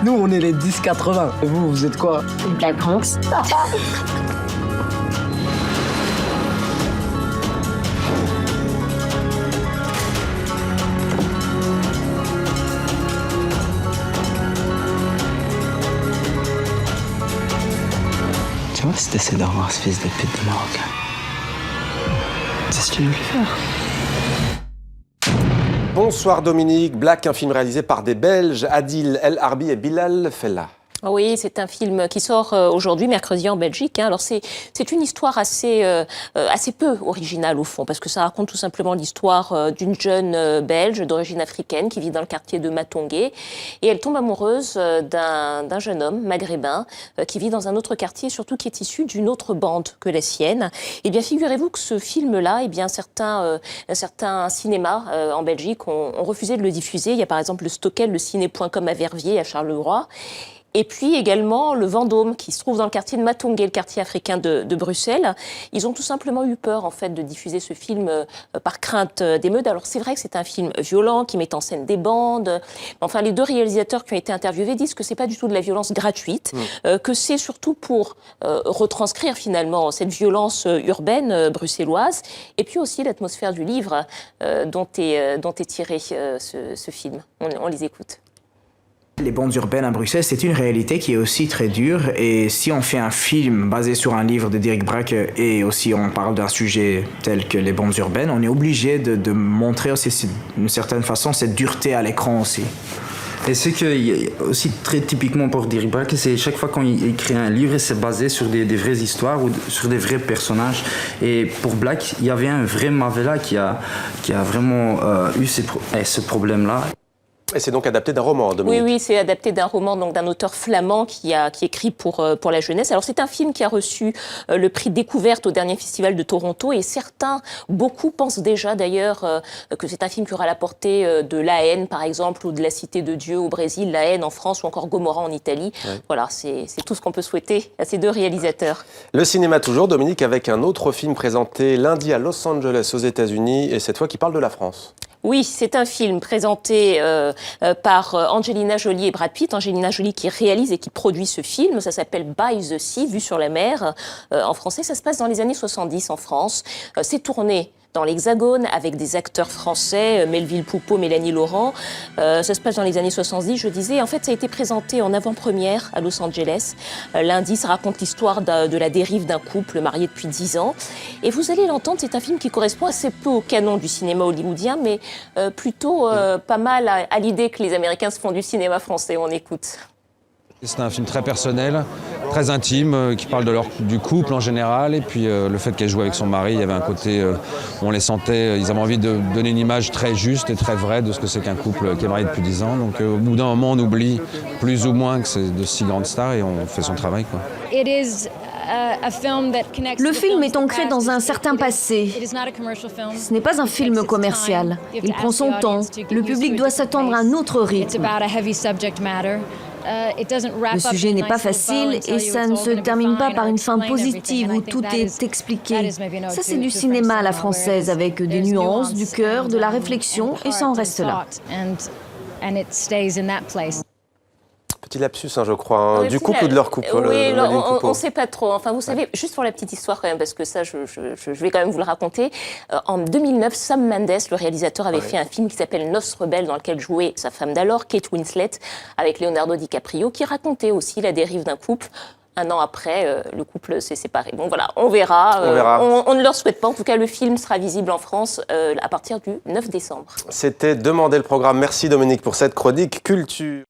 Nous, on est les 10-80. Et vous, vous êtes quoi? Black Bronx. Tu vois, si t'essaies de revoir ce fils de pute de Marocain, c'est ce que tu veux lui faire. Bonsoir Dominique. Black, un film réalisé par des Belges, Adil El Arbi et Bilal Fella. Oui, c'est un film qui sort aujourd'hui, mercredi, en Belgique. Alors c'est une histoire assez peu originale au fond, parce que ça raconte tout simplement l'histoire d'une jeune Belge d'origine africaine qui vit dans le quartier de Matongué. Et elle tombe amoureuse d'un jeune homme maghrébin qui vit dans un autre quartier, surtout qui est issu d'une autre bande que la sienne. Eh bien, figurez-vous que ce film-là, eh bien, certains cinémas en Belgique ont refusé de le diffuser. Il y a par exemple le Stockel, le ciné.com à Verviers, à Charleroi. Et puis également le Vendôme, qui se trouve dans le quartier de Matongué, le quartier africain de Bruxelles. Ils ont tout simplement eu peur, en fait, de diffuser ce film par crainte d'émeutes. Alors c'est vrai que c'est un film violent, qui met en scène des bandes. Enfin, les deux réalisateurs qui ont été interviewés disent que c'est pas du tout de la violence gratuite, que c'est surtout pour retranscrire finalement cette violence urbaine bruxelloise, et puis aussi l'atmosphère du livre dont est tiré ce film. On les écoute. Les bandes urbaines à Bruxelles, c'est une réalité qui est aussi très dure. Et si on fait un film basé sur un livre de Dirk Brakke et aussi on parle d'un sujet tel que les bandes urbaines, on est obligé de montrer aussi d'une certaine façon cette dureté à l'écran aussi. Et ce qui est aussi très typiquement pour Dirk Brakke, c'est chaque fois qu'il crée un livre, c'est basé sur des vraies histoires ou sur des vrais personnages. Et pour Black, il y avait un vrai Mavela qui a vraiment eu ce problème-là. Et c'est donc adapté d'un roman, Dominique. Oui, c'est adapté d'un roman donc d'un auteur flamand qui écrit pour la jeunesse. Alors c'est un film qui a reçu le prix Découverte au dernier festival de Toronto et beaucoup pensent déjà d'ailleurs que c'est un film qui aura la portée de La Haine par exemple ou de La Cité de Dieu au Brésil, La Haine en France ou encore Gomorrah en Italie. Ouais. Voilà, c'est tout ce qu'on peut souhaiter à ces deux réalisateurs. Le cinéma toujours, Dominique, avec un autre film présenté lundi à Los Angeles aux États-Unis et cette fois qui parle de la France. Oui, c'est un film présenté par Angelina Jolie et Brad Pitt. Angelina Jolie qui réalise et qui produit ce film. Ça s'appelle By the Sea, Vue sur la mer. En français, ça se passe dans les années 70 en France. C'est tourné dans l'Hexagone avec des acteurs français, Melville Poupeau, Mélanie Laurent. Ça se passe dans les années 70, je disais. En fait, ça a été présenté en avant-première à Los Angeles. Lundi, ça raconte l'histoire de la dérive d'un couple marié depuis 10 ans. Et vous allez l'entendre, c'est un film qui correspond assez peu au canon du cinéma hollywoodien, mais plutôt pas mal à l'idée que les Américains se font du cinéma français. On écoute. C'est un film très personnel, très intime, qui parle du couple en général. Et puis le fait qu'elle joue avec son mari, il y avait un côté où on les sentait, ils avaient envie de donner une image très juste et très vraie de ce que c'est qu'un couple qui est marié depuis 10 ans. Donc au bout d'un moment, on oublie plus ou moins que c'est de si grandes stars et on fait son travail, quoi. Le film est ancré dans un certain passé. Ce n'est pas un film commercial. Il prend son temps. Le public doit s'attendre à un autre rythme. Le sujet n'est pas facile et ça ne se termine pas par une fin positive où tout est expliqué. Ça, c'est du cinéma à la française avec des nuances, du cœur, de la réflexion et ça en reste là. Petit lapsus, je crois, du couple ou de leur couple. Oui, on ne sait pas trop. Enfin, vous savez, juste pour la petite histoire quand même, parce que ça, je vais quand même vous le raconter. En 2009, Sam Mendes, le réalisateur, avait fait un film qui s'appelle Noces rebelles, dans lequel jouait sa femme d'alors, Kate Winslet, avec Leonardo DiCaprio, qui racontait aussi la dérive d'un couple. Un an après, le couple s'est séparé. Bon voilà, on verra. On ne leur souhaite pas. En tout cas, le film sera visible en France à partir du 9 décembre. C'était Demander le programme. Merci Dominique pour cette chronique culture.